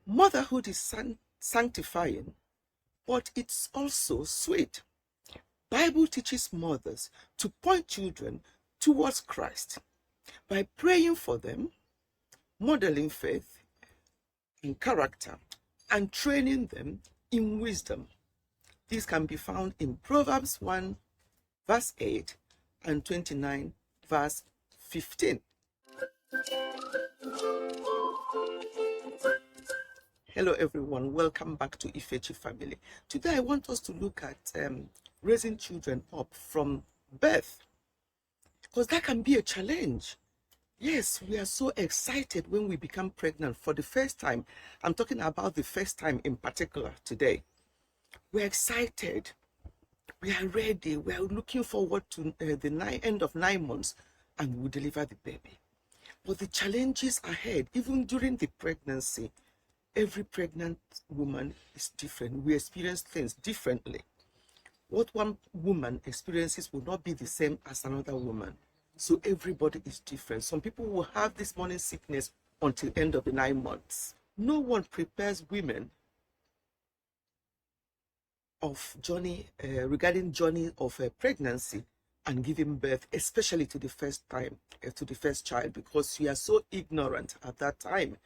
Motherhood is sanctifying, but it's also sweet. Bible teaches mothers to point children towards Christ by praying for them, modeling faith and character, and training them in wisdom. This can be found in Proverbs 1 verse 8 and 29 verse 15. Hello everyone, welcome back to Ifechi Family. Today I want us to look at raising children up from birth, because that can be a challenge. Yes, we are so excited when we become pregnant for the first time. I'm talking about the first time in particular today. We're excited, we are ready, we are looking forward to the end of 9 months, and we'll deliver the baby. But the challenges ahead, even during the pregnancy, every pregnant woman is different. We experience things differently. What one woman experiences will not be the same as another woman. So everybody is different. Some people will have this morning sickness until the end of the 9 months. No one prepares women of regarding journey of pregnancy and giving birth, especially to the first time, to the first child, because you are so ignorant at that time.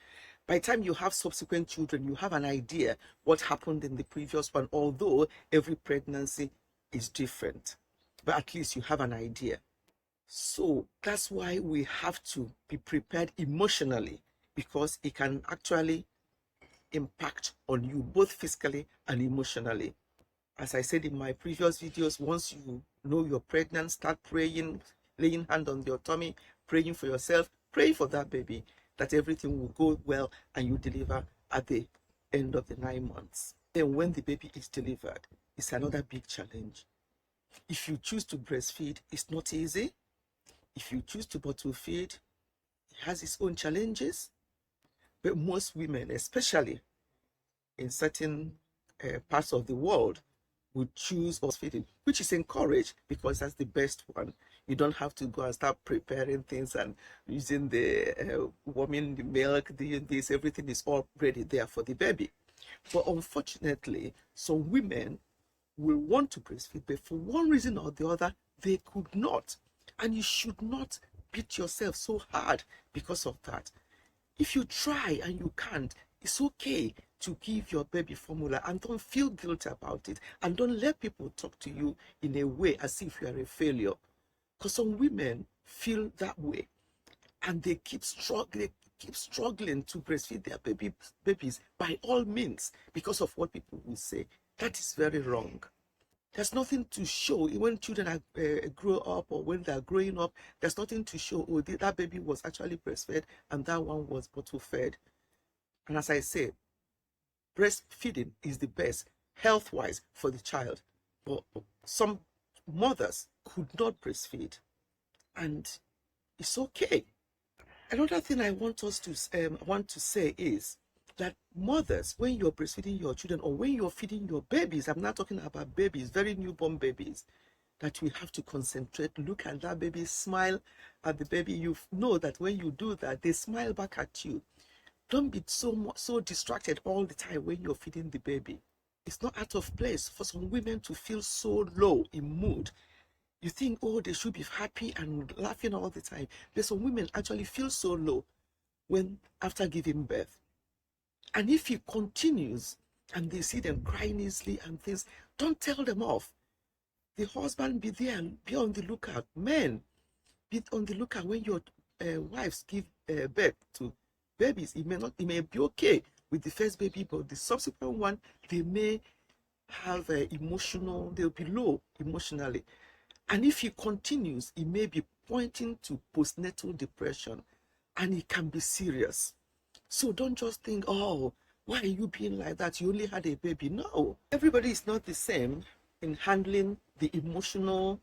By the time you have subsequent children, you have an idea what happened in the previous one, although every pregnancy is different, but at least you have an idea. So that's why we have to be prepared emotionally, because it can actually impact on you both physically and emotionally. As I said in my previous videos, once you know you're pregnant, start praying, laying hand on your tummy, praying for yourself, praying for that baby, that everything will go well and you deliver at the end of the 9 months. Then when the baby is delivered, it's another big challenge. If you choose to breastfeed, it's not easy. If you choose to bottle feed, it has its own challenges. But most women, especially in certain parts of the world, would choose breastfeeding, which is encouraged because that's the best one. You don't have to go and start preparing things and using the warming the milk, doing this, everything is already there for the baby. But unfortunately, some women will want to breastfeed, but for one reason or the other, they could not. And you should not beat yourself so hard because of that. If you try and you can't, it's okay to give your baby formula, and don't feel guilty about it, and don't let people talk to you in a way as if you are a failure, because some women feel that way and they keep struggling to breastfeed their babies by all means because of what people will say. That is very wrong. There's nothing to show when children are grow up, or when they're growing up. There's nothing to show, oh, that baby was actually breastfed and that one was bottle fed. And as I said, breastfeeding is the best health-wise for the child. But some mothers could not breastfeed, and it's okay. Another thing I want to say is that mothers, when you're breastfeeding your children or when you're feeding your babies, I'm not talking about babies, very newborn babies, that we have to concentrate, look at that baby, smile at the baby. You know that when you do that, they smile back at you. Don't be so distracted all the time when you're feeding the baby. It's not out of place for some women to feel so low in mood. You think, oh, they should be happy and laughing all the time. But some women actually feel so low when after giving birth. And if it continues and they see them crying easily and things, don't tell them off. The husband be there and be on the lookout. Men, be on the lookout when your wives give birth to babies. It may be okay with the first baby, but the subsequent one, they may have they'll be low emotionally. And if it continues, it may be pointing to postnatal depression, and it can be serious. So don't just think, oh, why are you being like that? You only had a baby. No, everybody is not the same in handling the emotional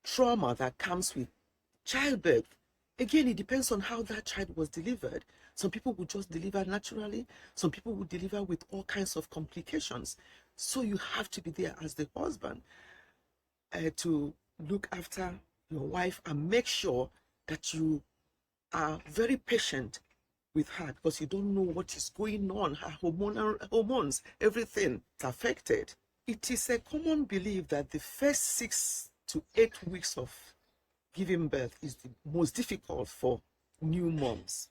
trauma that comes with childbirth. Again, it depends on how that child was delivered. Some people will just deliver naturally. Some people will deliver with all kinds of complications. So you have to be there as the husband to look after your wife and make sure that you are very patient with her because you don't know what is going on. Her hormones, everything is affected. It is a common belief that the first 6 to 8 weeks of giving birth is the most difficult for new moms.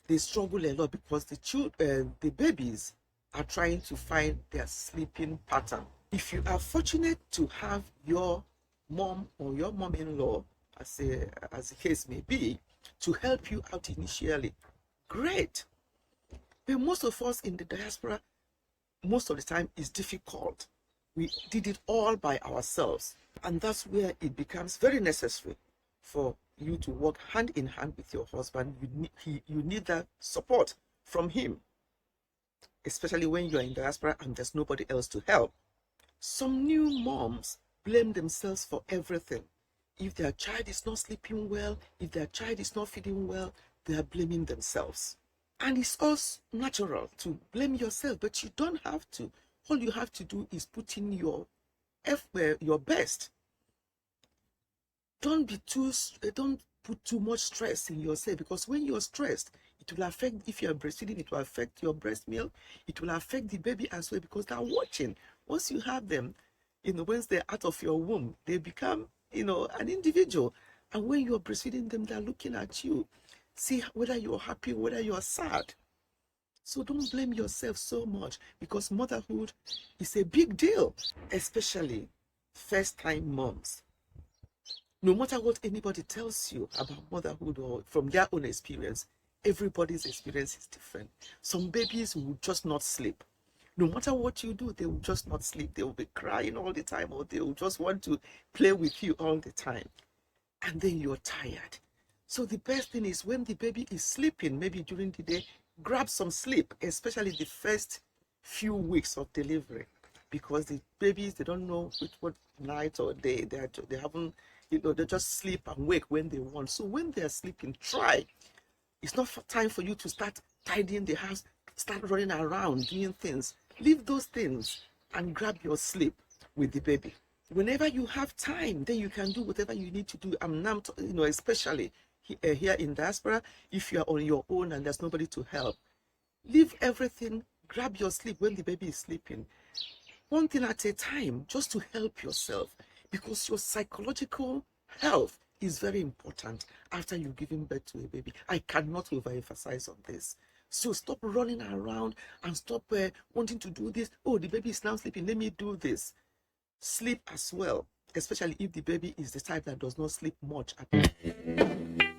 They struggle a lot because the babies are trying to find their sleeping pattern. If you are fortunate to have your mom or your mom-in-law, as the case may be, to help you out initially, great. But most of us in the diaspora, most of the time, is difficult. We did it all by ourselves, and that's where it becomes very necessary for you to work hand in hand with your husband. You need that support from him, especially when you're in diaspora and there's nobody else to help. Some new moms blame themselves for everything. If their child is not sleeping well, if their child is not feeding well, they are blaming themselves. And it's also natural to blame yourself, but you don't have to. All you have to do is put in your best. Don't put too much stress in yourself, because when you're stressed, it will affect, if you're breastfeeding, it will affect your breast milk. It will affect the baby as well, because they're watching. Once you have them, once they're out of your womb, they become, an individual. And when you're breastfeeding them, they're looking at you. See whether you're happy, whether you're sad. So don't blame yourself so much, because motherhood is a big deal, especially first-time moms. No matter what anybody tells you about motherhood or from their own experience, everybody's experience is different. Some babies will just not sleep. No matter what you do, they will just not sleep. They will be crying all the time, or they will just want to play with you all the time. And then you're tired. So the best thing is, when the baby is sleeping, maybe during the day, grab some sleep, especially the first few weeks of delivery, because the babies, they don't know what night or day they haven't, they just sleep and wake when they want. So when they're sleeping, try. It's not time for you to start tidying the house, start running around doing things. Leave those things and grab your sleep with the baby. Whenever you have time, then you can do whatever you need to do. I'm now, especially here in diaspora, if you're on your own and there's nobody to help, leave everything, grab your sleep when the baby is sleeping. One thing at a time, just to help yourself, because your psychological health is very important after you've given birth to a baby. I cannot overemphasize on this. So stop running around and stop wanting to do this. Oh, the baby is now sleeping, let me do this. Sleep as well, especially if the baby is the type that does not sleep much at all.